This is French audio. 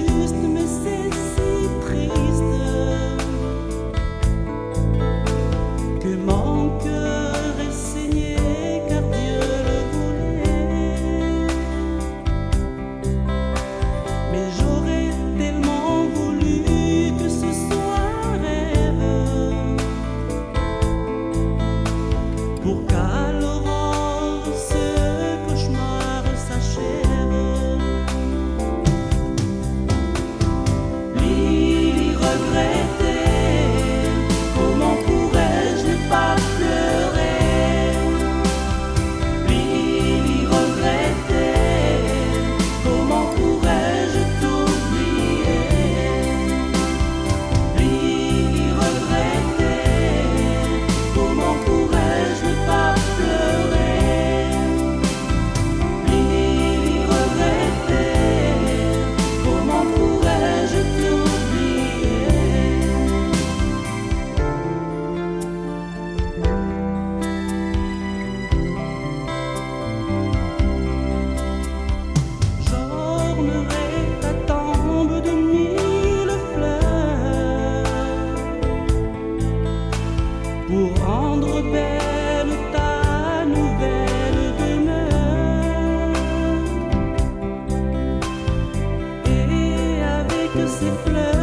juste, mais c'est si triste que mon cœur est saigné car Dieu le voulait. Mais j'aurais tellement voulu que ce soit un rêve pour qu'à l'aurore ce cauchemar s'achève. Lily regrettait, comment pourrais-je ne pas pleurer? Lily regrettait, comment pourrais-je t'oublier? Lily regrettait, comment pourrais-je ne pas pleurer? Lily regrettait, comment pourrais-je t'oublier? J'ornerai ta tombe de mille fleurs pour rendre belle ta nouvelle demeure. Et avec ces fleurs